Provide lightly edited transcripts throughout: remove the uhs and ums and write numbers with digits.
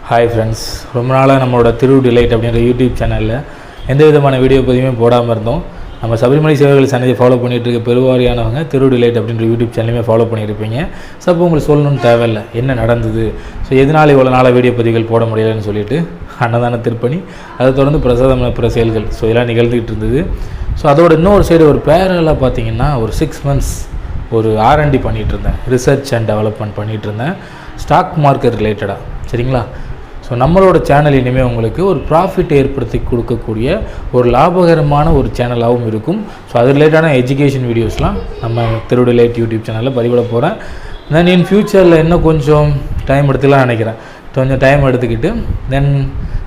Hi friends, ரொம்ப நாளாக நம்மளோட திரு டிலைட் அப்படின்ற யூடியூப் சேனலில் எந்த விதமான வீடியோ பதிவுமே போடாமல் இருந்தோம். நம்ம சபரிமலை சேவைகள் சன்னதியை ஃபாலோ பண்ணிகிட்டு இருக்க பெருவாரியானவங்க திரு டிலைட் அப்படின்ற யூடியூப் சேனலுமே ஃபாலோ பண்ணியிருப்பீங்க. ஸோ அப்போ உங்களுக்கு சொல்லணும்னு தேவையில்லை என்ன நடந்தது, ஸோ எதனால் இவ்வளோ நாளாக வீடியோ பதிவுகள் போட முடியலைன்னு சொல்லிட்டு அன்னதான திருப்பணி, அதை தொடர்ந்து பிரசாதம் பிற செயல்கள், ஸோ இதெல்லாம் நிகழ்ந்துகிட்டு இருந்தது. ஸோ அதோட இன்னொரு சைடு ஒரு பேரலாக பார்த்தீங்கன்னா ஒரு 6 months ஒரு R&D பண்ணிகிட்டு இருந்தேன், ரிசர்ச் அண்ட் டெவலப்மெண்ட் பண்ணிகிட்டு இருந்தேன் ஸ்டாக் மார்க்கெட் ரிலேட்டடாக. சரிங்களா? ஸோ நம்மளோட சேனல் இனிமேல் உங்களுக்கு ஒரு ப்ராஃபிட் ஏற்படுத்தி கொடுக்கக்கூடிய ஒரு லாபகரமான ஒரு சேனலாகவும் இருக்கும். ஸோ அது ரிலேட்டான எஜுகேஷன் வீடியோஸ்லாம் நம்ம திரு டிலைட் யூடியூப் சேனலில் பதிவிட போகிறேன். தென் இன் ஃப்யூச்சரில் இன்னும் கொஞ்சம் டைம் எடுத்துக்கலாம் நினைக்கிறேன். கொஞ்சம் டைம் எடுத்துக்கிட்டு தென்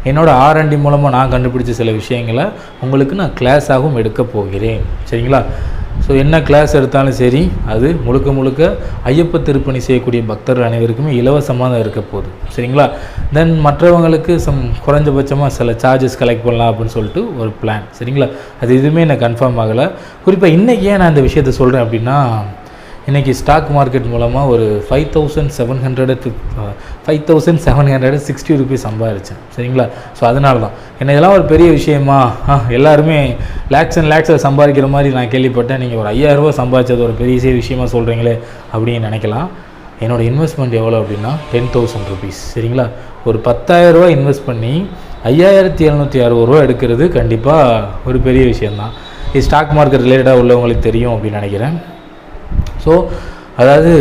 என்னோடய R&D மூலமாக நான் கண்டுபிடிச்ச சில விஷயங்களை உங்களுக்கு நான் கிளாஸாகவும் எடுக்க போகிறேன். சரிங்களா? ஸோ என்ன கிளாஸ் எடுத்தாலும் சரி, அது முழுக்க முழுக்க ஐயப்ப திருப்பணி செய்யக்கூடிய பக்தர்கள் அனைவருக்குமே இலவசமாக தான் இருக்க போகுது. சரிங்களா? தென் மற்றவங்களுக்கு குறைஞ்சபட்சமாக சில சார்ஜஸ் கலெக்ட் பண்ணலாம் அப்படின்னு சொல்லிட்டு ஒரு பிளான். சரிங்களா? அது எதுவுமே எனக்கு கன்ஃபார்ம் ஆகலை. குறிப்பாக இன்றைக்கி ஏன் நான் இந்த விஷயத்தை சொல்கிறேன் அப்படின்னா, இன்றைக்கி ஸ்டாக் மார்க்கெட் மூலமாக ஒரு 5,760 rupees சம்பாதிச்சேன். சரிங்களா? ஸோ அதனால தான் என்ன இதெல்லாம் ஒரு பெரிய விஷயமா, எல்லாருமே லேக்ஸ் அண்ட் லேக்ஸில் சம்பாதிக்கிற மாதிரி நான் கேள்விப்பட்டேன். நீங்கள் ஒரு 5,000 ரூபா சம்பாதிச்சது ஒரு பெரிய விஷயமா சொல்கிறீங்களே அப்படின்னு நினைக்கலாம். என்னோடய இன்வெஸ்ட்மெண்ட் எவ்வளோ அப்படின்னா 10,000 rupees. சரிங்களா? ஒரு 10,000 ரூபா இன்வெஸ்ட் பண்ணி 5,760 ரூபா எடுக்கிறது கண்டிப்பாக ஒரு பெரிய விஷயந்தான். இது ஸ்டாக் மார்க்கெட் ரிலேட்டடாக உள்ளவங்களுக்கு தெரியும் அப்படின்னு நினைக்கிறேன். ஸோ அதாவது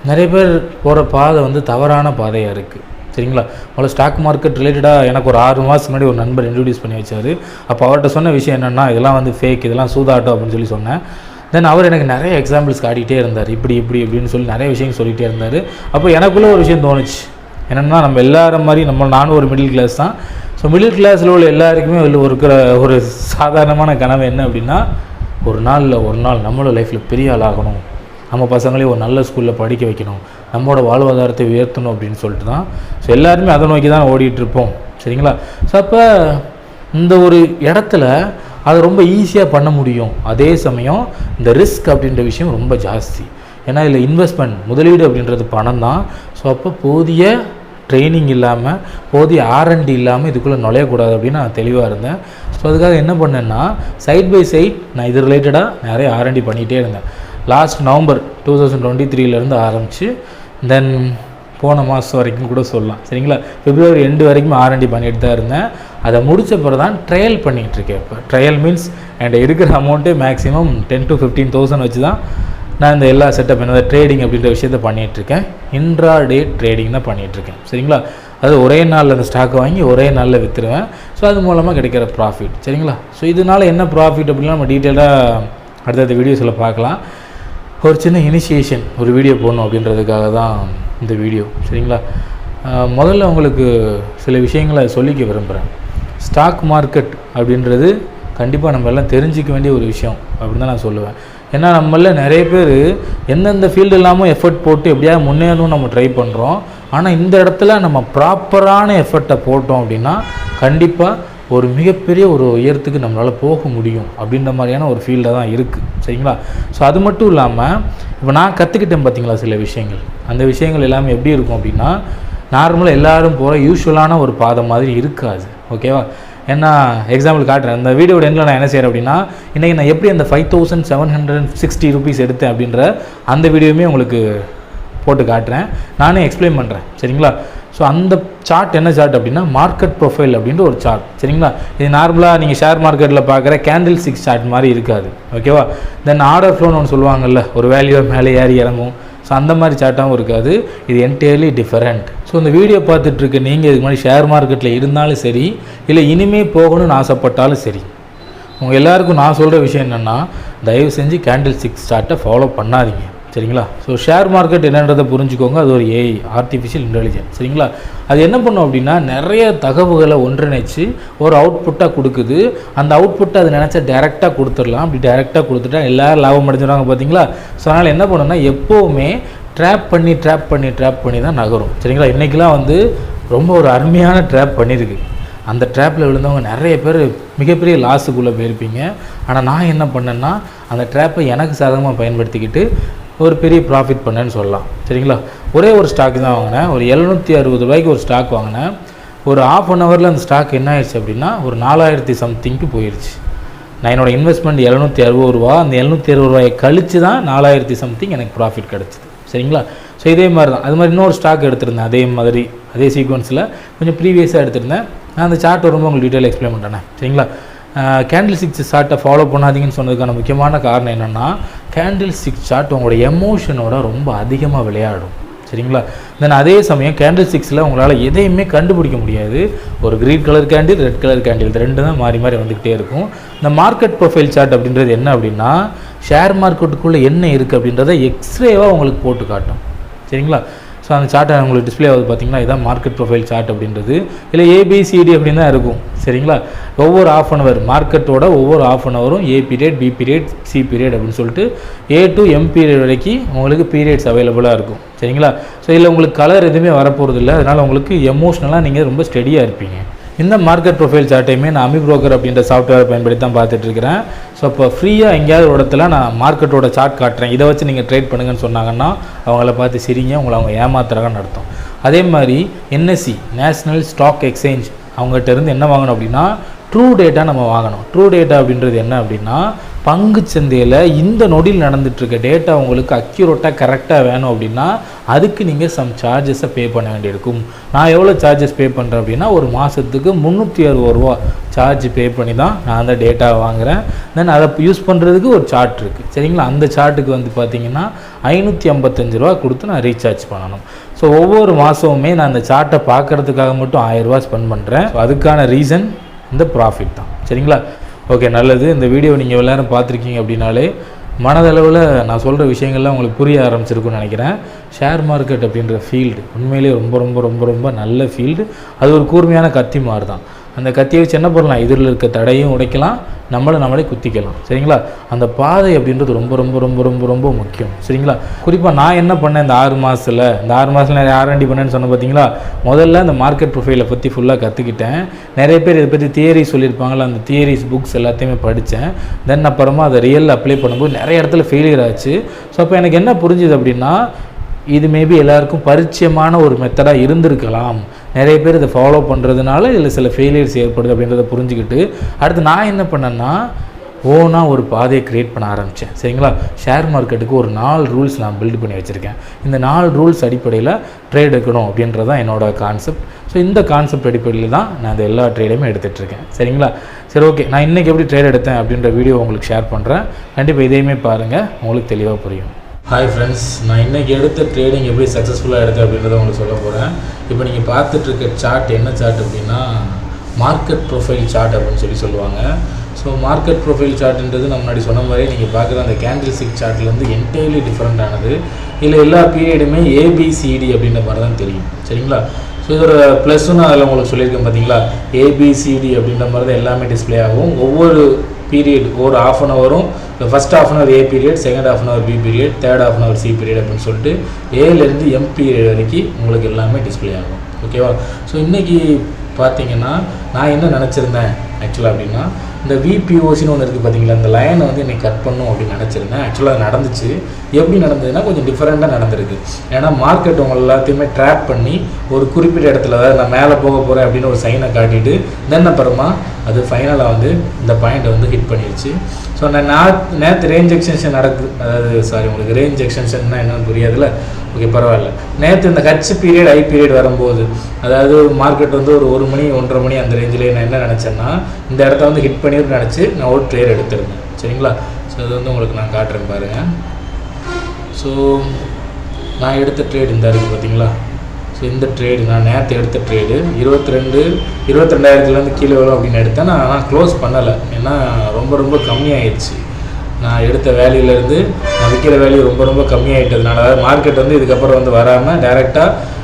நிறைய பேர் போகிற பாதை வந்து தவறான பாதையாக இருக்குது. சரிங்களா? முதல்ல ஸ்டாக் மார்க்கெட் ரிலேட்டடாக எனக்கு ஒரு 6 மாதத்துக்கு முன்னாடி ஒரு நண்பர் இன்ட்ரடியூஸ் பண்ணி வச்சார். அப்போ அவர்கிட்ட சொன்ன விஷயம் என்னென்னா, இதெல்லாம் வந்து ஃபேக், இதெல்லாம் சூதாட்டம் அப்படின்னு சொல்லி சொன்னேன். தென் அவர் எனக்கு நிறைய எக்ஸாம்பிள்ஸ் காட்டிகிட்டே இருந்தார், இப்படின்னு சொல்லி நிறைய விஷயம் சொல்லிகிட்டே இருந்தார். அப்போ எனக்குள்ளே ஒரு விஷயம் தோணுச்சு, என்னென்னா நம்ம எல்லாரும் மாதிரி நானும் ஒரு மிடில் கிளாஸ் தான். ஸோ மிடில் கிளாஸில் உள்ள எல்லாருக்குமே இருக்கிற ஒரு சாதாரணமான கனவு என்ன அப்படின்னா, ஒரு நாள் நம்மளோட லைஃப்பில் பெரிய ஆள் ஆகணும், நம்ம பசங்களே ஒரு நல்ல ஸ்கூலில் படிக்க வைக்கணும், நம்மளோட வாழ்வாதாரத்தை உயர்த்தணும் அப்படின்னு சொல்லிட்டு தான். ஸோ எல்லாருமே அதை நோக்கி தான் ஓடிட்டுருப்போம். சரிங்களா? ஸோ அப்போ இந்த ஒரு இடத்துல அதை ரொம்ப ஈஸியாக பண்ண முடியும். அதே சமயம் இந்த ரிஸ்க் அப்படின்ற விஷயம் ரொம்ப ஜாஸ்தி. ஏன்னா இதில் இன்வெஸ்ட்மெண்ட், முதலீடு அப்படின்றது பணம் தான். ஸோ அப்போ போதிய ட்ரைனிங் இல்லாமல், போதிய R&D இல்லாமல் இதுக்குள்ளே நுழையக்கூடாது அப்படின்னு நான் தெளிவாக இருந்தேன். ஸோ அதுக்காக என்ன பண்ணேன்னா, சைட் பை சைட் நான் இது ரிலேட்டடாக நிறைய R&D பண்ணிகிட்டே இருந்தேன். லாஸ்ட் நவம்பர் 2023 ஆரம்பித்து தென் போன மாதம் வரைக்கும் கூட சொல்லலாம். சரிங்களா? February end வரைக்கும் R&D பண்ணிட்டு தான் இருந்தேன். அதை முடித்த பிறகு தான் ட்ரையல் பண்ணிகிட்ருக்கேன். இப்போ ட்ரையல் மீன்ஸ் என்கிட்ட இருக்கிற அமௌண்ட்டு மேக்ஸிமம் 10,000 to 15,000 வச்சு தான் நான் இந்த எல்லா செட்டப் என்னோட ட்ரேடிங் அப்படின்ற விஷயத்த பண்ணிகிட்ருக்கேன். இன்ட்ரா டே ட்ரேடிங் தான் பண்ணிகிட்ருக்கேன். சரிங்களா? அது ஒரே நாளில் அந்த ஸ்டாக்கை வாங்கி ஒரே நாளில் விற்றுருவேன். ஸோ அது மூலமாக கிடைக்கிற ப்ராஃபிட். சரிங்களா? ஸோ இதனால் என்ன ப்ராஃபிட் அப்படின்னா நம்ம டீட்டெயிலாக அடுத்தடுத்த வீடியோஸில் பார்க்கலாம். ஒரு சின்ன இனிஷியேஷன் ஒரு வீடியோ போடணும் அப்படின்றதுக்காக தான் இந்த வீடியோ. சரிங்களா? முதல்ல உங்களுக்கு சில விஷயங்களை சொல்லிக்க விரும்புகிறேன். ஸ்டாக் மார்க்கெட் அப்படின்றது கண்டிப்பாக நம்ம எல்லாம் தெரிஞ்சிக்க வேண்டிய ஒரு விஷயம் அப்படின்னு தான் நான் சொல்லுவேன். ஏன்னா நம்மள நிறைய பேர் எந்தெந்த ஃபீல்டு இல்லாமல் எஃபர்ட் போட்டு எப்படியா முன்னேறணும்னு நம்ம ட்ரை பண்ணுறோம். ஆனால் இந்த இடத்துல நம்ம ப்ராப்பரான எஃபர்ட்டை போட்டோம் அப்படின்னா கண்டிப்பாக ஒரு மிகப்பெரிய ஒரு உயரத்துக்கு நம்மளால் போக முடியும் அப்படின்ற மாதிரியான ஒரு ஃபீல்டாக தான் இருக்குது. சரிங்களா? ஸோ அது மட்டும் இல்லாமல் இப்போ நான் கற்றுக்கிட்டேன் பார்த்தீங்களா சில விஷயங்கள், அந்த விஷயங்கள் எல்லாமே எப்படி இருக்கும் அப்படின்னா, நார்மலாக எல்லோரும் போகிற யூஸ்வலான ஒரு பாதை மாதிரி இருக்காது. ஓகேவா? ஏன்னா எக்ஸாம்பிள் காட்டுறேன். இந்த வீடியோட எண்டில் நான் என்ன செய்கிறேன் அப்படின்னா, இன்றைக்கி நான் எப்படி அந்த 5,760 rupees எடுத்தேன் அப்படின்ற அந்த வீடியோவுமே உங்களுக்கு போட்டு காட்டுறேன், நானே எக்ஸ்பிளைன் பண்ணுறேன். சரிங்களா? ஸோ அந்த சார்ட் என்ன சார்ட் அப்படின்னா, மார்க்கெட் ப்ரொஃபைல் அப்படின்ற ஒரு சார்ட். சரிங்களா? இது நார்மலாக நீங்கள் ஷேர் மார்க்கெட்டில் பார்க்குற கேண்டில் ஸ்டிக் சார்ட் மாதிரி இருக்காது. ஓகேவா? தென் ஆர்டர் ஃப்ளோன்னு ஒன்று சொல்லுவாங்கல்ல, ஒரு வேல்யூ மேலே ஏறி இறங்கும். ஸோ அந்த மாதிரி சார்ட்டாகவும் இருக்காது. இது என்டையர்லி டிஃபரெண்ட். ஸோ இந்த வீடியோ பார்த்துட்ருக்க நீங்கள் இதுக்கு முன்னாடி ஷேர் மார்க்கெட்டில் இருந்தாலும் சரி, இல்லை இனிமேல் போகணும்னு ஆசைப்பட்டாலும் சரி, உங்கள் எல்லாருக்கும் நான் சொல்கிற விஷயம் என்னென்னா, தயவு செஞ்சு கேண்டில் ஸ்டிக் சார்ட்டை ஃபாலோ பண்ணாதீங்க. சரிங்களா? ஸோ ஷேர் மார்க்கெட் என்னன்றதை புரிஞ்சுக்கோங்க. அது ஒரு AI, ஆர்டிஃபிஷியல் இன்டெலிஜென்ஸ். சரிங்களா? அது என்ன பண்ணும் அப்படின்னா, நிறைய தகவல்களை ஒன்றிணைச்சு ஒரு அவுட்புட்டாக கொடுக்குது. அந்த அவுட்புட்டை அது நினச்சா டேரெக்டாக கொடுத்துடலாம். அப்படி டேரெக்டாக கொடுத்துட்டா எல்லோரும் லாபம் அடைஞ்சிடுவாங்க பார்த்தீங்களா? ஸோ அதனால் என்ன பண்ணணும்னா, எப்போவுமே ட்ராப் பண்ணி தான் நகரும். சரிங்களா? இன்றைக்கெலாம் வந்து ரொம்ப ஒரு அருமையான ட்ராப் பண்ணியிருக்கு. அந்த ட்ராப்பில் விழுந்தவங்க நிறைய பேர் மிகப்பெரிய லாஸுக்குள்ளே போயிருப்பீங்க. ஆனால் நான் என்ன பண்ணேன்னா, அந்த ட்ராப்பை எனக்கு சாதகமாக பயன்படுத்திக்கிட்டு ஒரு பெரிய ப்ராஃபிட் பண்ணேன்னு சொல்லலாம். சரிங்களா? ஒரே ஒரு ஸ்டாக் தான் வாங்கினேன். ஒரு 760 ரூபாய்க்கு ஒரு ஸ்டாக் வாங்கினேன். ஒரு ½ அன் ஹவரில் அந்த ஸ்டாக் என்ன ஆயிடுச்சு அப்படின்னா ஒரு 4000 சம்திங்க்கு போயிடுச்சு. நான் என்னோடய இன்வெஸ்ட்மெண்ட் 760 ரூபா, அந்த 760 ரூபாயை கழித்து தான் 4000 சம்திங் எனக்கு ப்ராஃபிட் கிடச்சிது. சரிங்களா? ஸோ இதே மாதிரி தான். அது மாதிரி இன்னொரு ஸ்டாக் எடுத்திருந்தேன், அதே சீக்வன்ஸில் கொஞ்சம் ப்ரீவியஸாக எடுத்திருந்தேன். நான் அந்த சார்ட் வரும்போது உங்களுக்கு டீட்டெயில் எக்ஸ்பிளைன் பண்ணுறேன். சரிங்களா? கேண்டில் ஸ்டிக்ஸ் சார்ட்டை ஃபாலோ பண்ணாதீங்கன்னு சொன்னதுக்கான முக்கியமான காரணம் என்னென்னா, கேண்டில் ஸ்டிக் சார்ட் உங்களோட எமோஷனோட ரொம்ப அதிகமாக விளையாடும். சரிங்களா? தென் அதே சமயம் கேண்டில் ஸ்டிக்ஸில் உங்களால் எதையுமே கண்டுபிடிக்க முடியாது. ஒரு green colour candle, red colour candle, இது ரெண்டு தான் மாறி மாறி வந்துக்கிட்டே இருக்கும். இந்த மார்க்கெட் ப்ரொஃபைல் சார்ட் அப்படின்றது என்ன அப்படின்னா, ஷேர் மார்க்கெட்டுக்குள்ளே என்ன இருக்குது அப்படின்றத எக்ஸ்ரேவாக உங்களுக்கு போட்டு காட்டும். சரிங்களா? ஸோ அந்த சார்ட்டை உங்களுக்கு டிஸ்பிளே ஆகுது பார்த்தீங்கன்னா, இதுதான் மார்க்கெட் ப்ரொஃபைல் சார்ட் அப்படின்றது. இல்லை ABCD அப்படின்னு தான் இருக்கும். சரிங்களா? ஒவ்வொரு ½ அன் ஹவர் மார்க்கெட்டோட ஒவ்வொரு ½ அன் ஹவரும் A period, B period, C period அப்படின்னு சொல்லிட்டு A to M பீரியட் வரைக்கும் உங்களுக்கு பீரியட்ஸ் அவைலபிளாக இருக்கும். சரிங்களா? ஸோ இதில் உங்களுக்கு கலர் எதுவுமே வரப்போகிறது இல்லை. அதனால் உங்களுக்கு எமோஷ்னலாக நீங்கள் ரொம்ப ஸ்டெடியாக இருப்பீங்க. இந்த மார்க்கெட் ப்ரொஃபைல் சார்ட்டையுமே நான் அமி ப்ரோக்கர் அப்படின்ற சாஃப்ட்வேரை பயன்படுத்தி தான் பார்த்துட்ருக்கிறேன். ஸோ இப்போ ஃப்ரீயாக எங்கேயாவது ஒரு இடத்துல நான் மார்க்கெட்டோட சார்ட் காட்டுறேன், இதை வச்சு நீங்கள் ட்ரேட் பண்ணுங்கன்னு சொன்னாங்கன்னா அவங்கள பார்த்து சிரிங்க, உங்களை அவங்க ஏமாத்துறாங்கன்னு அர்த்தம். அதே மாதிரி NSE நேஷ்னல் ஸ்டாக் எக்ஸ்சேஞ்ச் அவங்ககிட்ட இருந்து என்ன வாங்கணும் அப்படின்னா, ட்ரூ டேட்டா நம்ம வாங்கணும். ட்ரூ டேட்டா அப்படின்றது என்ன அப்படின்னா, பங்குச்சந்தையில் இந்த நொடியில் நடந்துகிட்ருக்க டேட்டா உங்களுக்கு அக்யூரேட்டாக கரெக்டாக வேணும் அப்படின்னா அதுக்கு நீங்கள் சம் சார்ஜஸை பே பண்ண வேண்டியிருக்கும். நான் எவ்வளோ சார்ஜஸ் பே பண்ணுறேன் அப்படின்னா, ஒரு மாதத்துக்கு 360 ரூபா சார்ஜ் பே பண்ணி தான் நான் அந்த டேட்டா வாங்குகிறேன். தென் அதை யூஸ் பண்ணுறதுக்கு ஒரு சார்ட் இருக்குது. சரிங்களா? அந்த சார்ட்டுக்கு வந்து பார்த்திங்கன்னா 555 ரூபா கொடுத்து நான் ரீசார்ஜ் பண்ணணும். ஸோ ஒவ்வொரு மாதமுமே நான் அந்த சார்ட்டை பார்க்குறதுக்காக மட்டும் 1000 ரூபா ஸ்பெண்ட் பண்ணுறேன். ஸோ அதுக்கான ரீசன் இந்த ப்ராஃபிட் தான். சரிங்களா? ஓகே, நல்லது. இந்த வீடியோ நீங்கள் எல்லோரும் பார்த்துருக்கீங்க அப்படின்னாலே மனதளவில் நான் சொல்கிற விஷயங்கள்லாம் உங்களுக்கு புரிய ஆரம்பிச்சிருக்குன்னு நினைக்கிறேன். ஷேர் மார்க்கெட் அப்படின்ற ஃபீல்டு உண்மையிலேயே ரொம்ப ரொம்ப ரொம்ப ரொம்ப நல்ல ஃபீல்டு. அது ஒரு கூர்மையான கத்தி மாதிரி தான். அந்த கத்தியை வச்சு என்ன பண்ணலாம், எதிரில் இருக்க தடையும் உடைக்கலாம், நம்மளே குத்திக்கலாம். சரிங்களா? அந்த பாதை அப்படின்றது ரொம்ப ரொம்ப ரொம்ப ரொம்ப ரொம்ப முக்கியம். சரிங்களா? குறிப்பாக நான் என்ன பண்ணேன் இந்த 6 மாதத்தில் நிறைய R&D பண்ணேன்னு சொன்ன பார்த்தீங்களா, முதல்ல அந்த மார்க்கெட் ப்ரொஃபைலை பற்றி ஃபுல்லாக கற்றுக்கிட்டேன். நிறைய பேர் இதை பற்றி தியரி சொல்லியிருப்பாங்களா, அந்த தியரிஸ் புக்ஸ் எல்லாத்தையுமே படித்தேன். தென் அப்புறமா அதை ரியலில் அப்ளை பண்ணும்போது நிறைய இடத்துல ஃபெயிலியர் ஆச்சு. ஸோ அப்போ எனக்கு என்ன புரிஞ்சுது அப்படின்னா, இது மேபி எல்லாருக்கும் பரிச்சயமான ஒரு மெத்தடாக இருந்திருக்கலாம். நிறைய பேர் இதை ஃபாலோ பண்ணுறதுனால இதில் சில ஃபெயிலியர்ஸ் ஏற்படுது அப்படின்றத புரிஞ்சுக்கிட்டு அடுத்து நான் என்ன பண்ணேன்னா, ஓனாக ஒரு பாதையை க்ரியேட் பண்ண ஆரம்பித்தேன். சரிங்களா? ஷேர் மார்க்கெட்டுக்கு ஒரு 4 ரூல்ஸ் நான் பில்டு பண்ணி வச்சுருக்கேன். இந்த 4 ரூல்ஸ் அடிப்படையில் ட்ரேட் எடுக்கணும் அப்படின்றது தான் என்னோடய கான்செப்ட். ஸோ இந்த கான்செப்ட் அடிப்படையில் தான் நான் இந்த எல்லா ட்ரேடையுமே எடுத்துகிட்ருக்கேன். சரிங்களா? சரி, ஓகே. நான் இன்றைக்கி எப்படி ட்ரேட் எடுத்தேன் அப்படின்ற வீடியோ உங்களுக்கு ஷேர் பண்ணுறேன். கண்டிப்பாக இதையுமே பாருங்கள், உங்களுக்கு தெளிவாக புரியும். ஹாய் ஃப்ரெண்ட்ஸ், நான் இன்றைக்கி எடுத்த ட்ரேடிங் எப்படி சக்ஸஸ்ஃபுல்லாக எடுத்தேன் அப்படின்றத உங்களுக்கு சொல்ல போகிறேன். இப்போ நீங்கள் பார்த்துட்ருக்க சார்ட் என்ன சார்ட் அப்படின்னா, மார்க்கெட் ப்ரொஃபைல் சார்ட் அப்படின்னு சொல்லுவாங்க. ஸோ மார்க்கெட் ப்ரொஃபைல் சார்ட்ன்றது நம்ம முன்னாடி சொன்ன மாதிரி நீங்கள் பார்க்குற அந்த கேண்டில் ஸ்டிக் சார்ட்லேருந்து என்டையர்லி டிஃப்ரெண்ட்டானது. இல்லை எல்லா பீரியடுமே ABCD அப்படின்ற மாதிரி தான் தெரியும். சரிங்களா? ஸோ இதோட ப்ளஸ்ன்னு அதில் உங்களுக்கு சொல்லியிருக்கேன் பார்த்தீங்களா, ABCD அப்படின்ற மாதிரி தான் எல்லாமே டிஸ்பிளே ஆகும். ஒவ்வொரு பீரியட் ஒரு ½ அன் ஹவரும், first ½ an hour A period, second ½ an hour B period, third ½ an hour C period அப்படின்னு சொல்லிட்டு Aலேருந்து M பீரியட் வரைக்கும் உங்களுக்கு எல்லாமே டிஸ்பிளே ஆகும். ஓகேவா? ஸோ இன்றைக்கி பார்த்தீங்கன்னா நான் என்ன நினச்சிருந்தேன் ஆக்சுவலாக அப்படின்னா, இந்த VPOCன்னு ஒன்று இருக்குது பார்த்தீங்களா, இந்த லைனை வந்து இன்றைக்கி கட் பண்ணும் அப்படின்னு நினச்சிருந்தேன். ஆக்சுவலாக அது நடந்துச்சு. எப்படி நடந்ததுன்னா கொஞ்சம் டிஃப்ரெண்ட்டாக நடந்திருக்கு. ஏன்னா மார்க்கெட் உங்களை எல்லாத்தையுமே ட்ராப் பண்ணி ஒரு குறிப்பிட்ட இடத்துல நான் மேலே போக போகிறேன் அப்படின்னு ஒரு சைனை காட்டிட்டு தென் அப்புறமா அது ஃபைனலாக வந்து இந்த பாயிண்ட்டை வந்து ஹிட் பண்ணிடுச்சு. ஸோ நான் நேற்று ரேஞ்ச் எக்ஸ்டென்ஷன் அதாவது உங்களுக்கு ரேஞ்ச் எக்ஸ்டென்ஷன்னா என்னன்னு புரியாதுல்ல. ஓகே, பரவாயில்ல. நேற்று இந்த H பீரியட் I பீரியட் வரும்போது, அதாவது மார்க்கெட் வந்து ஒரு 1 மணி 1:30 மணி அந்த ரேஞ்சில் நான் என்ன நினச்சேன்னா, இந்த இடத்த வந்து ஹிட் பண்ணிட்டு நினச்சி நான் ஒரு ட்ரேட் எடுத்திருந்தேன். சரிங்களா? ஸோ அது வந்து உங்களுக்கு நான் காட்டுறேன் பாருங்கள். ஸோ நான் எடுத்த ட்ரேட் இந்த இருக்குது பார்த்தீங்களா. ஸோ இந்த ட்ரேடு நான் நேற்று எடுத்த ட்ரேடு 22,000 கீழே வரும் அப்படின்னு எடுத்தேன். நான் க்ளோஸ் பண்ணலை, ஏன்னா ரொம்ப ரொம்ப கம்மியாகிடுச்சு. நான் எடுத்த வேல்யூலேருந்து நான் விற்கிற வேல்யூ ரொம்ப ரொம்ப கம்மியாகிட்டதுனால, அதாவது மார்க்கெட் வந்து இதுக்கப்புறம் வந்து வராமல் டேரெக்டாக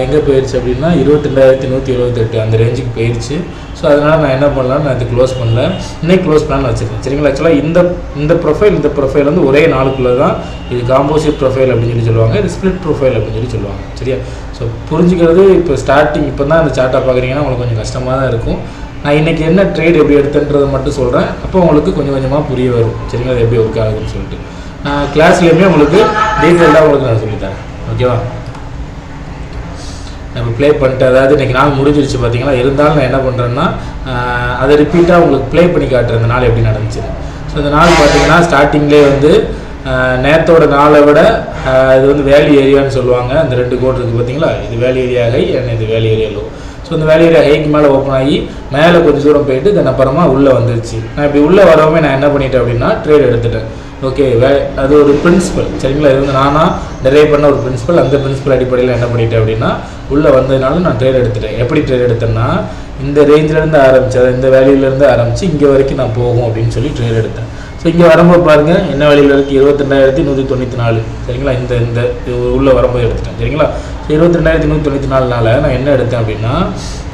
எங்கே போயிடுச்சு அப்படின்னா 22,178 அந்த ரேஞ்சுக்கு போயிடுச்சு. ஸோ அதனால் நான் என்ன பண்ணலான்னு நான் இது க்ளோஸ் பண்ணல, இன்னைக்கு க்ளோஸ் பண்ணலான்னு வச்சுருக்கேன். சரிங்களா? ஆக்சுவலாக இந்த ப்ரொஃபைல் வந்து ஒரே நாளுக்குள்ளே தான். இது காம்போசிட் ப்ரொஃபைல் அப்படின்னு சொல்லுவாங்க, இது ஸ்ப்ளிட் ப்ரொஃபைல் அப்படின்னு சொல்லுவாங்க. சரியா? ஸோ புரிஞ்சுக்கிறது இப்போ ஸ்டார்டிங் இப்போ தான் அந்த சார்ட்டாக பார்க்குறீங்கன்னா உங்களுக்கு கொஞ்சம் கஷ்டமாக தான் இருக்கும். நான் இன்றைக்கி என்ன ட்ரேட் எப்படி எடுத்துன்றதை மட்டும் சொல்கிறேன். அப்போ உங்களுக்கு கொஞ்சம் கொஞ்சமாக புரிய வரும். சரிங்களா? அது எப்படி ஒர்க் ஆகுதுன்னு சொல்லிட்டு நான் கிளாஸ்லேயுமே உங்களுக்கு டீட்டெயிலாக உங்களுக்கு நான் சொல்லித்தரேன். ஓகேவா? நம்ம ப்ளே பண்ணிட்டு, அதாவது இன்றைக்கி நாள் முடிஞ்சிருச்சு பார்த்தீங்களா, இருந்தாலும் நான் என்ன பண்ணுறேன்னா அதை ரிப்பீட்டாக உங்களுக்கு ப்ளே பண்ணி காட்டுறேன் இந்த நாள் எப்படி நடந்துச்சு. ஸோ இந்த நாள் பார்த்தீங்கன்னா ஸ்டார்டிங்லேயே வந்து நேரத்தோட நாளை விட இது வந்து வேலி ஏரியான்னு சொல்லுவாங்க. அந்த 2 கோட் இருக்குது பார்த்தீங்களா, இது வேலி ஏரியா ஹை அண்ட் இது வேலி ஏரியா லோ. ஸோ இந்த வேலி ஏரியா ஹைக்கு மேலே ஓப்பன் ஆகி மேலே கொஞ்சம் தூரம் போயிட்டு தென் அப்புறமா உள்ளே வந்துருச்சு. நான் இப்படி உள்ளே வரவே நான் என்ன பண்ணிட்டேன் அப்படின்னா ட்ரேட் எடுத்துட்டேன். ஓகே, அது ஒரு பிரின்சிபல் சரிங்களா, இது வந்து நானாக டெரைவ் பண்ண ஒரு பிரின்சிபல். அந்த பிரின்சிபல் அடிப்படையில் என்ன பண்ணிட்டேன் அப்படின்னா உள்ளே வந்ததுனால நான் ட்ரேட் எடுத்துட்டேன். எப்படி ட்ரேட் எடுத்தேன்னா இந்த ரேஞ்சிலேருந்து ஆரம்பிச்சு, அதாவது இந்த வேல்யூலேருந்து ஆரம்பித்து இங்கே வரைக்கும் நான் போகும் அப்படின்னு சொல்லி ட்ரேட் எடுத்தேன். ஸோ இங்கே வரும்போது பாருங்கள் என்ன வேலையில் இருக்குது, 22,194 சரிங்களா. இந்த உள்ளே வரும்போது எடுத்துட்டேன் சரிங்களா. ஸோ 22,194 நான் என்ன எடுத்தேன் அப்படின்னா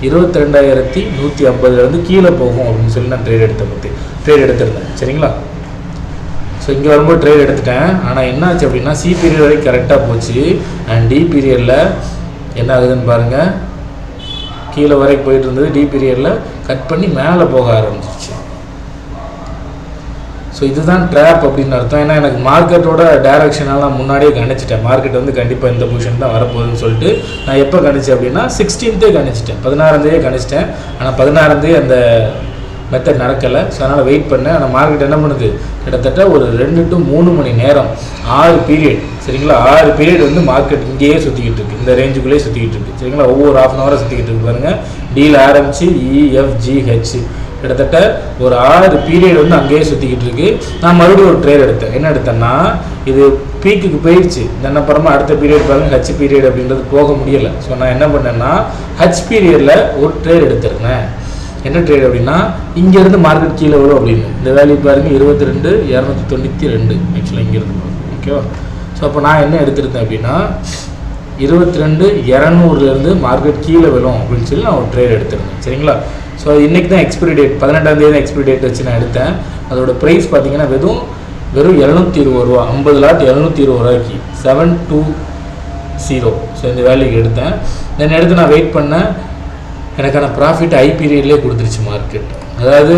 22,150 கீழே போகும் அப்படின்னு சொல்லி நான் ட்ரேட் எடுத்திருந்தேன் சரிங்களா. ஸோ இங்கே வரும்போது ட்ரேட் எடுத்துட்டேன். ஆனால் என்னாச்சு அப்படின்னா சி பீரியட் வரைக்கும் கரெக்டாக போச்சு. அண்ட் டி பீரியடில் என்ன ஆகுதுன்னு பாருங்கள், கீழே வரைக்கும் போயிட்டு இருந்தது, டி பீரியடில் கட் பண்ணி மேலே போக ஆரம்பிச்சிருச்சு. ஸோ இதுதான் ட்ராப் அப்படின்னு அர்த்தம். ஏன்னா எனக்கு மார்க்கெட்டோட டைரக்ஷனால் நான் முன்னாடியே கணிச்சிட்டேன். மார்க்கெட் வந்து கண்டிப்பாக இந்த பொசிஷன் தான் வரப்போகுதுன்னு சொல்லிட்டு நான் எப்போ கணிச்சேன் அப்படின்னா 16th கணிச்சிட்டேன், 16th கணிச்சிட்டேன். ஆனால் 16th அந்த மெத்தட் நடக்கலை. ஸோ அதனால் வெயிட் பண்ணேன். ஆனால் மார்க்கெட் என்ன பண்ணுது, கிட்டத்தட்ட ஒரு 2 to 3 மணி நேரம் 6 பீரியட் சரிங்களா. 6 பீரியட் வந்து மார்க்கெட் இங்கேயே சுற்றிக்கிட்டு இருக்குது, இந்த ரேஞ்சுக்குள்ளேயே சுற்றிக்கிட்டு இருக்குது சரிங்களா. ஒவ்வொரு ½ hour சுற்றிக்கிட்டு இருக்கு பாருங்கள். டீல் ஆரம்பிச்சு EFGH கிட்டத்தட்ட ஒரு 6 பீரியட் வந்து அங்கேயே சுற்றிக்கிட்டு இருக்கு. நான் மறுபடியும் ஒரு ட்ரேட் எடுத்தேன். என்ன எடுத்தேன்னா இது பீக்குக்கு போயிடுச்சு, தென் அப்புறமா அடுத்த பீரியட் பாருங்கள் ஹச் பீரியட் அப்படின்றது போக முடியலை. ஸோ நான் என்ன பண்ணேன்னா ஹச் பீரியடில் ஒரு ட்ரேட் எடுத்துருந்தேன். என்ன ட்ரேட் அப்படின்னா இங்கேருந்து மார்க்கெட் கீழே வரும் அப்படின்னு. இந்த வேல்யூ பாருங்கள் 22,292 ஆக்சுவலாக இங்கேருந்து ஓகேவா. ஸோ அப்போ நான் என்ன எடுத்திருந்தேன் அப்படின்னா 22,200 மார்க்கெட் கீழே விழும் அப்படின்னு சொல்லி நான் ஒரு ட்ரேட் எடுத்திருந்தேன் சரிங்களா. ஸோ இன்றைக்கி தான் எக்ஸ்பிரி டேட், 18ஆம் தேதி எக்ஸ்பிரி டேட் வச்சு நான் எடுத்தேன். அதோட ப்ரைஸ் பார்த்தீங்கன்னா வெறும் 720 ரூபா, 50 லாட் 720 ரூபாய்க்கு 720. ஸோ இந்த வேல்யூக்கு எடுத்தேன். தென் எடுத்து நான் வெயிட் பண்ணேன். எனக்கான ப்ராஃபிட் ஐ பீரியட்லேயே கொடுத்துருச்சு மார்க்கெட். அதாவது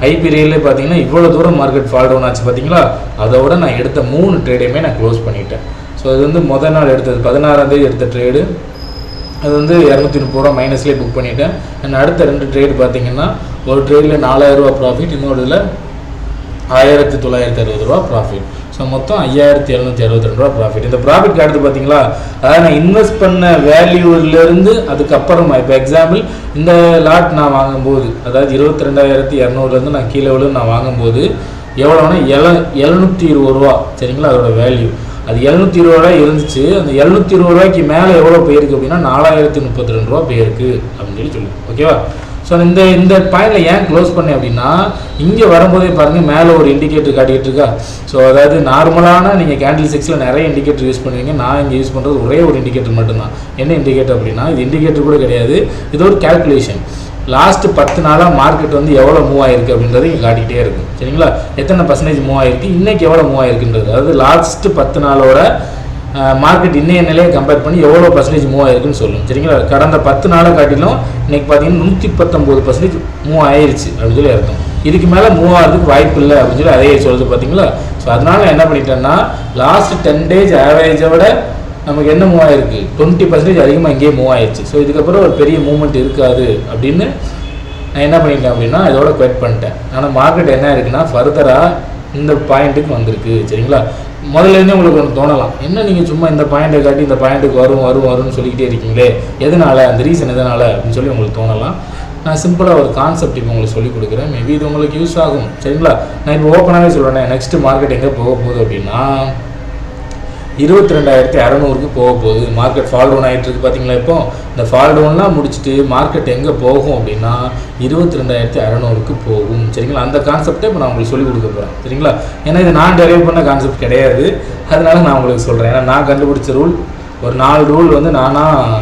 ஐ பீரியட்லேயே பார்த்தீங்கன்னா இவ்வளோ தூரம் மார்க்கெட் ஃபால் டவுன் ஆச்சு பார்த்தீங்களா. அதோட நான் எடுத்த 3 ட்ரேடையுமே நான் க்ளோஸ் பண்ணிட்டேன். ஸோ அது வந்து முதல் நாள் எடுத்தது 16ஆம் தேதி எடுத்த ட்ரேடு, அது வந்து 230 ரூபா மைனஸ்லேயே புக் பண்ணிவிட்டேன். அண்ட் அடுத்த 2 ட்ரேடு பார்த்தீங்கன்னா ஒரு ட்ரேடில் 4000 ரூபா ப்ராஃபிட், இன்னொரு இதில் 1960 ரூபா ப்ராஃபிட். ஸோ மொத்தம் 5762 ரூபா ப்ராஃபிட். இந்த ப்ராஃபிட் காட்டுறது பார்த்தீங்களா, அதாவது நான் இன்வெஸ்ட் பண்ண வேல்யூலேருந்து அதுக்கப்புறமா இப்போ எக்ஸாம்பிள் இந்த லாட் நான் வாங்கும்போது, அதாவது 22,200 நான் கீழே விழுந்து நான் வாங்கும்போது எவ்வளோனா 720 ரூபா சரிங்களா அதோட வேல்யூ. அது 720 ரூபா இருந்துச்சு. அந்த 720 ரூபாய்க்கு மேலே எவ்வளோ போயிருக்கு அப்படின்னா 4032 ரூபா போயிருக்கு அப்படின்னு சொல்லி ஓகேவா. ஸோ இந்த பாயிண்டில் ஏன் க்ளோஸ் பண்ணேன் அப்படின்னா இங்கே வரும்போதே பாருங்கள் மேலே ஒரு இண்டிகேட்டர் காட்டிகிட்டு இருக்கா. ஸோ அதாவது நார்மலான நீங்கள் கேண்டில் 6ல் நிறைய இண்டிகேட்டர் யூஸ் பண்ணுவீங்க. நான் இங்கே யூஸ் பண்ணுறது ஒரே ஒரு இண்டிகேட்டர் மட்டும்தான். என்ன இண்டிகேட்டர் அப்படின்னா இது இண்டிகேட்டர் கூட கிடையாது, இது ஒரு கேல்குலேஷன். லாஸ்ட்டு 10 நாளாக மார்க்கெட் வந்து எவ்வளோ மூவ் ஆயிருக்கு அப்படின்றது இங்கே காட்டிகிட்டே இருக்கும் சரிங்களா. எத்தனை % மூவ் ஆயிருக்கு, இன்றைக்கி எவ்வளோ மூவ் ஆயிருக்குன்றது, அதாவது லாஸ்ட்டு 10 நாளோட மார்க்கெட் இன்னைய நிலையை கம்பேர் பண்ணி எவ்வளோ % மூவ் ஆயிருக்குன்னு சொல்லும் சரிங்களா. கடந்த 10 நாளை காட்டிலும் இன்றைக்கி பார்த்தீங்கன்னா 119% மூவ் ஆயிடுச்சு அப்படின்னு சொல்லி அர்த்தம். இதுக்கு மேலே மூவ் ஆகிறதுக்கு வாய்ப்பு இல்லை அப்படின்னு சொல்லி அதே சொல்லுது பார்த்தீங்களா. ஸோ அதனால் என்ன பண்ணிட்டேன்னா லாஸ்ட் 10 days ஆவரேஜை விட நமக்கு என்ன மூவ் ஆயிருக்கு 20% அதிகமாக இங்கேயே மூவ் ஆயிடுச்சு. ஸோ இதுக்கப்புறம் ஒரு பெரிய மூவ்மெண்ட் இருக்காது அப்படின்னு நான் என்ன பண்ணிட்டேன் அப்படின்னா இதோட குவைட் பண்ணிட்டேன். ஆனால் மார்க்கெட் என்ன இருக்குன்னா ஃபர்தராக இந்த பாயிண்ட்டுக்கு வந்திருக்கு சரிங்களா. முதல்லேருந்தே உங்களுக்கு ஒன்று தோணலாம், என்ன நீங்கள் சும்மா இந்த பாயிண்ட்டை காட்டி இந்த பாயிண்ட்டுக்கு வரும்னு சொல்லிக்கிட்டே இருக்கீங்களே, எதனால், அந்த ரீசன் எதனால் அப்படின்னு சொல்லி உங்களுக்கு தோணலாம். நான் சிம்பிளாக ஒரு கான்செப்ட் இப்போ உங்களுக்கு சொல்லிக் கொடுக்குறேன், மேபி இது உங்களுக்கு யூஸ் ஆகும் சரிங்களா. நான் இப்போ ஓப்பனாகவே சொல்கிறேன், நெக்ஸ்ட்டு மார்க்கெட் எங்கே போக போகுது அப்படின்னா 22,600 போக போகுது. மார்க்கெட் ஃபால் டவுன் ஆகிட்டு இருக்குது பார்த்தீங்களா. இப்போ இந்த ஃபால் டவுன்லாம் முடிச்சுட்டு மார்க்கெட் எங்கே போகும் அப்படின்னா 22,600 போகும் சரிங்களா. அந்த கான்செப்டை இப்போ நான் உங்களுக்கு சொல்லிக் கொடுக்க போகிறேன் சரிங்களா. ஏன்னா இது நான் டெரைவ் பண்ண கான்செப்ட் கிடையாது, அதனால நான் உங்களுக்கு சொல்கிறேன். ஏன்னா நான் கண்டுபிடிச்ச ரூல் ஒரு 4 ரூல் வந்து நானாக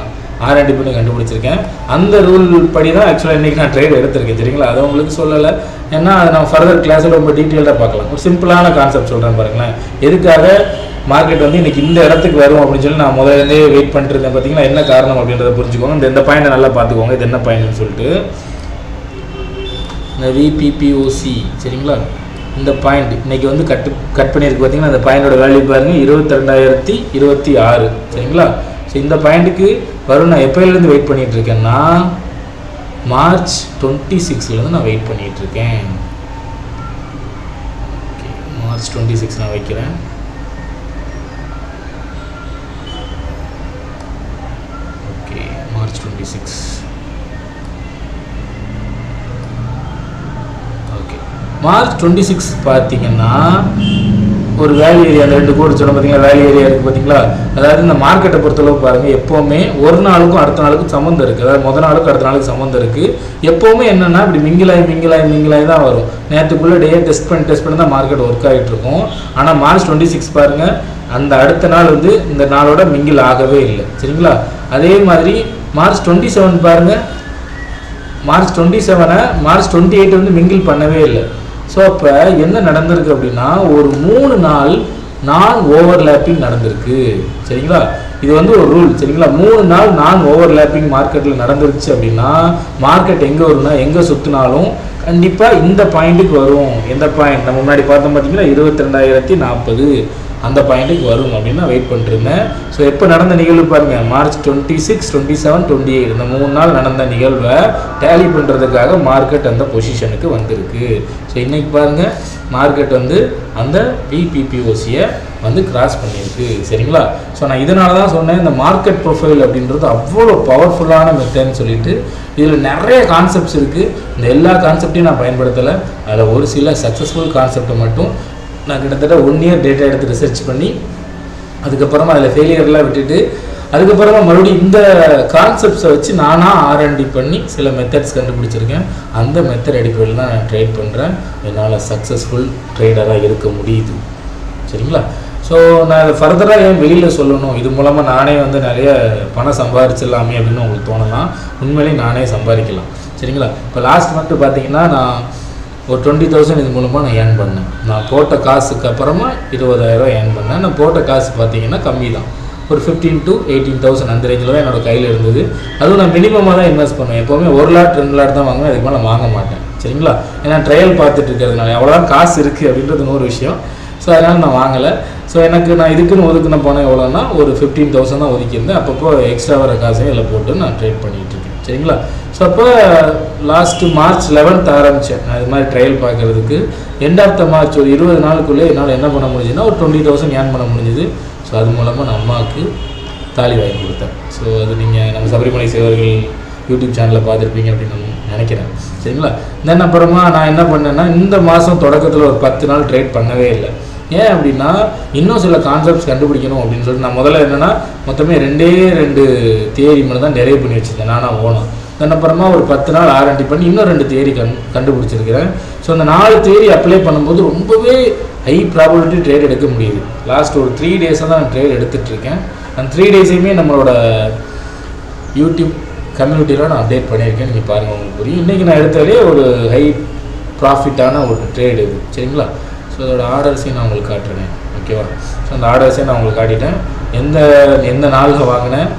R&D பண்ணி கண்டுபிடிச்சிருக்கேன். அந்த ரூல் படி தான் ஆக்சுவலாக இன்றைக்கி நான் ட்ரேட் எடுத்திருக்கேன் சரிங்களா. அதை உங்களுக்கு சொல்லலை, ஏன்னா அதை நான் ஃபர்தர் கிளாஸில் ரொம்ப டீட்டெயில்டாக பார்க்கலாம். ஒரு சிம்பிளான கான்செப்ட் சொல்கிறேன் பாருங்களேன். எதுக்காக மார்க்கெட் வந்து இன்றைக்கி இந்த இடத்துக்கு வரும் அப்படின்னு சொல்லி நான் முதல்லேருந்தே வெயிட் பண்ணிட்டு இருந்தேன் பார்த்தீங்களா. என்ன காரணம் அப்படின்றத புரிஞ்சுக்கோங்க. இந்த பாயிண்ட்டை நல்லா பார்த்துக்கோங்க, இது என்ன பாயிண்ட்னு சொல்லிட்டு. இந்த VPPOC சரிங்களா, இந்த பாயிண்ட் இன்றைக்கி வந்து கட் பண்ணியிருக்கு பார்த்தீங்கன்னா. அந்த பாயிண்டோட வேல்யூ பாருங்கள் 22,026 சரிங்களா. ஸோ இந்த பாயிண்ட்டுக்கு வரும். நான் எப்போலேருந்து வெயிட் பண்ணிகிட்டு இருக்கேன்னா மார்ச் 26 நான் வெயிட் பண்ணிகிட்ருக்கேன். ஓகே, மார்ச் 26 நான் வைக்கிறேன். Okay, March 26. ஓகே, மார்ச் 26 பார்த்தீங்கன்னா ஒரு வேல்யூ ஏரியா, அந்த 2 கோடு சொன்ன பார்த்தீங்களா, வேல்யூ ஏரியா இருக்குது பார்த்தீங்களா. அதாவது இந்த மார்க்கெட்டை பொறுத்தளவு பாருங்கள், எப்போவுமே ஒரு நாளுக்கும் அடுத்த நாளுக்கும் சம்மந்தம் இருக்குது. அதாவது முதல் நாளுக்கும் அடுத்த நாளுக்கு சம்மந்தம் இருக்குது. எப்போவுமே என்னென்னா இப்படி மிங்கிலாகி தான் வரும். நேற்றுக்குள்ளே டே டெஸ்ட் பண்ணி தான் மார்க்கெட் ஒர்க் ஆகிட்டு இருக்கும். ஆனால் மார்ச் 26 பாருங்கள், அந்த அடுத்த நாள் இந்த நாளோட மிங்கில் ஆகவே இல்லை. சரிங்களா. அதே மாதிரி மார்ச் 27 பாருங்கள், மார்ச் 27 மார்ச் 28 மிங்கில் பண்ணவே இல்லை. ஸோ அப்போ என்ன நடந்திருக்கு அப்படின்னா ஒரு 3 நாள் நான் ஓவர்லேப்பிங் நடந்திருக்கு. சரிங்களா. இது ஒரு ரூல். சரிங்களா. 3 நாள் நான் ஓவர்லேப்பிங் மார்க்கெட்டில் நடந்துருச்சு அப்படின்னா மார்க்கெட் எங்கே வரும்னா, எங்கே சுற்றினாலும் கண்டிப்பாக இந்த பாயிண்ட்டுக்கு வரும். எந்த பாயிண்ட் நம்ம முன்னாடி பார்த்தோம் பார்த்தீங்கன்னா 22,040 அந்த பாயிண்ட்டுக்கு வரும் அப்படின்னு நான் வெயிட் பண்ணிருந்தேன். ஸோ எப்போ நடந்த நிகழ்வு பாருங்கள், மார்ச் 26, 27, 28 இந்த 3 நாள் நடந்த நிகழ்வை டேலி பண்ணுறதுக்காக மார்க்கெட் அந்த பொசிஷனுக்கு வந்திருக்கு. ஸோ இன்றைக்கி பாருங்கள், மார்க்கெட் அந்த பிபிபிஓசியை கிராஸ் பண்ணியிருக்கு. சரிங்களா. ஸோ நான் இதனால தான் சொன்னேன், இந்த மார்க்கெட் ப்ரொஃபைல் அப்படின்றது அவ்வளோ பவர்ஃபுல்லான மெத்தட்னு சொல்லிட்டு. இதில் நிறைய கான்செப்ட்ஸ் இருக்குது. இந்த எல்லா கான்செப்டையும் நான் பயன்படுத்தலை. அதில் ஒரு சில சக்ஸஸ்ஃபுல் கான்செப்டை மட்டும் நான் கிட்டத்தட்ட 1 இயர் டேட்டா எடுத்து ரிசர்ச் பண்ணி அதுக்கப்புறமா அதில் ஃபெயிலியர்லாம் விட்டுட்டு அதுக்கப்புறமா மறுபடியும் இந்த கான்செப்ட்ஸை வச்சு நானாக R&D பண்ணி சில மெத்தட்ஸ் கண்டுபிடிச்சிருக்கேன். அந்த மெத்தட் அடிப்படையில் தான் நான் ட்ரேட் பண்ணுறேன். என்னால் சக்ஸஸ்ஃபுல் ட்ரேடராக இருக்க முடியுது. சரிங்களா. ஸோ நான் இதை ஃபர்தராக ஏன் வெளியில் சொல்லணும், இது மூலமாக நானே நிறைய பணம் சம்பாதிச்சிடலாமே அப்படின்னு உங்களுக்கு தோணலாம். உண்மையிலேயே நானே சம்பாதிக்கலாம். சரிங்களா. இப்போ லாஸ்ட் மந்த்து பார்த்தீங்கன்னா நான் ஒரு 20,000 இது மூலமாக நான் ஏர்ன் பண்ணேன். நான் போட்ட காசுக்கு அப்புறமா 20,000 ஏர்ன் பண்ணேன். நான் போட்ட காசு பார்த்தீங்கன்னா கம்மி தான், ஒரு 15,000 to 18,000 அந்த ரேஞ்சில் தான் என்னோடய கையில் இருந்தது. அதுவும் நான் மினிமமாக தான் இன்வெஸ்ட் பண்ணுவேன். எப்போவுமே 1 லாட் 2 லாட் தான் வாங்குவேன், அதுக்கு மேலே வாங்க மாட்டேன். சரிங்களா. ஏன்னா ட்ரையல் பார்த்துட்டு இருக்கிறதுனால எவ்வளோதான் காசு இருக்குது அப்படின்றது ஒரு விஷயம். ஸோ அதனால் நான் வாங்கலை. ஸோ எனக்கு நான் இதுக்குன்னு ஒதுக்குன பணம் எவ்வளோன்னா ஒரு 15,000 தான் ஒதுக்கியிருந்தேன். அப்பப்போ எக்ஸ்ட்ரா வர காசையும் இதில் போட்டு நான் ட்ரேட் பண்ணிகிட்டு இருக்கேன். சரிங்களா. ஸோ அப்போ லாஸ்ட்டு மார்ச் 11 ஆரம்பித்தேன் நான் இது மாதிரி ட்ரையல் பார்க்குறதுக்கு. எண்ட் ஆஃப் த மார்ச் ஒரு 20 நாளுக்குள்ளே என்னால் என்ன பண்ண முடிஞ்சுன்னா ஒரு 20,000 ஏர்ன் பண்ண முடிஞ்சுது. ஸோ அது மூலமாக நான் அம்மாவுக்கு தாலி வாங்கி கொடுத்தேன். ஸோ அது நீங்கள் நம்ம சபரிமலை சேவர்கள் யூடியூப் சேனலில் பார்த்துருப்பீங்க அப்படின்னு நான் நினைக்கிறேன். சரிங்களா. தென் அப்புறமா நான் என்ன பண்ணேன்னா இந்த மாதம் தொடக்கத்தில் ஒரு 10 நாள் ட்ரேட் பண்ணவே இல்லை. ஏன் அப்படின்னா இன்னும் சில கான்செப்ட்ஸ் கண்டுபிடிக்கணும் அப்படின்னு சொல்லிட்டு நான் முதல்ல என்னென்னா மொத்தமே 2 தியரி மட்டும் தான் டெரைவ் பண்ணி வச்சுருந்தேன் நானாக ஓணும். தென் அப்புறமா ஒரு 10 நாள் R&D பண்ணி இன்னும் 2 தியரி கண்டுபிடிச்சிருக்கிறேன். ஸோ அந்த 4 தியரி அப்ளை பண்ணும்போது ரொம்பவே ஹை ப்ராபபிலிட்டி ட்ரேட் எடுக்க முடியுது. லாஸ்ட் ஒரு 3 டேஸாக தான் நான் ட்ரேட் எடுத்துகிட்ருக்கேன். அந்த 3 டேஸையுமே நம்மளோட யூடியூப் கம்யூனிட்டியில் நான் அப்டேட் பண்ணியிருக்கேன். நீங்கள் பாருங்கள், உங்களுக்கு புரியும். இன்றைக்கி நான் எடுத்தாலே ஒரு ஹை ப்ராஃபிட்டான ஒரு ட்ரேட் இது. சரிங்களா. ஸோ அதோட ஆர்டர்ஸையும் நான் உங்களுக்கு காட்டுறேன். ஓகேவா. ஸோ அந்த ஆர்டர்ஸையும் நான் உங்களுக்கு காட்டிட்டேன். எந்த நாளில் வாங்கினேன்,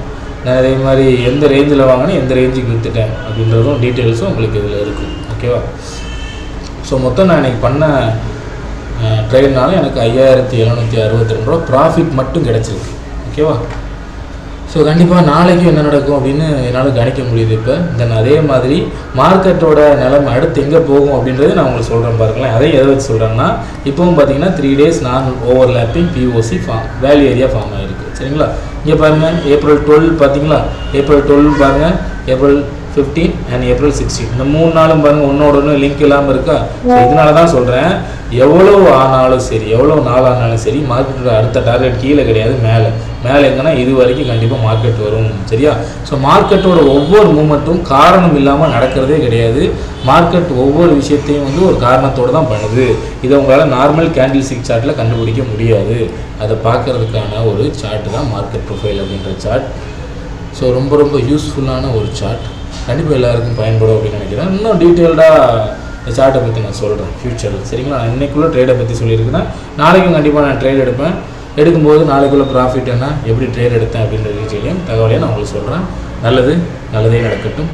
நான் அதே மாதிரி எந்த ரேஞ்சில் வாங்கினேன், எந்த ரேஞ்சுக்கு விற்றுட்டேன் அப்படின்றதும் டீட்டெயில்ஸும் உங்களுக்கு இதில் இருக்கும். ஓகேவா. ஸோ மொத்தம் நான் இன்றைக்கி பண்ண ட்ரேட்னால எனக்கு 5,762 ரூபா ப்ராஃபிட் மட்டும் கிடச்சிருக்கு. ஓகேவா. ஸோ கண்டிப்பாக நாளைக்கும் என்ன நடக்கும் அப்படின்னு என்னால் கணிக்க முடியுது இப்போ. தென் அதே மாதிரி மார்க்கெட்டோட நிலைமை அடுத்து எங்கே போகும் அப்படின்றது நான் உங்களுக்கு சொல்கிறேன் பாருங்களேன். அதையும் எதை வச்சு சொல்கிறேன்னா இப்போவும் பார்த்தீங்கன்னா 3 days நான் overlapping POC value area form ஆகிருக்கு. சரிங்களா. இங்கே பாருங்கள், April 12 பார்த்தீங்களா, April 12 பாருங்கள், April 15 and April 16 இந்த 3 நாளும் பாருங்கள் ஒன்றோட ஒன்று லிங்க் இல்லாமல் இருக்கா. ஸோ இதனால தான் சொல்கிறேன், எவ்வளோ ஆனாலும் சரி, எவ்வளோ நாள் ஆனாலும் சரி, மார்க்கெட்டோட அடுத்த டார்கெட் கீழே கிடையாது, மேலே எங்கன்னா இது வரைக்கும் கண்டிப்பாக மார்க்கெட் வரும். சரியா. ஸோ மார்க்கெட்டோட ஒவ்வொரு மூமெண்ட்டும் காரணம் இல்லாமல் நடக்கிறதே கிடையாது. மார்க்கெட் ஒவ்வொரு விஷயத்தையும் ஒரு காரணத்தோடு தான் பண்ணுது. இதை உங்களால் நார்மல் கேண்டில் ஸ்டிக் சார்ட்டில் கண்டுபிடிக்க முடியாது. அதை பார்க்குறதுக்கான ஒரு சார்ட்டு தான் மார்க்கெட் ப்ரொஃபைல் அப்படின்ற சார்ட். ஸோ ரொம்ப யூஸ்ஃபுல்லான ஒரு சார்ட், கண்டிப்பாக எல்லாருக்கும் பயன்படும் அப்படின்னு நினைக்கிறேன். இன்னும் டீட்டெயில்டாக இந்த சார்ட்டை பற்றி நான் சொல்கிறேன் ஃப்யூச்சரில். சரிங்களா. நான் இன்றைக்குள்ளே ட்ரேடை பற்றி சொல்லியிருக்கேன். நாளைக்கும் கண்டிப்பாக நான் ட்ரேட் எடுப்பேன். எடுக்கும்போது நாளைக்குள்ளே ப்ராஃபிட் என்ன, எப்படி ட்ரேட் எடுத்தேன் அப்படின்ற டீட்டெயிலையும் தகவலையும் நான் உங்களுக்கு சொல்கிறேன். நல்லதே நடக்கட்டும்.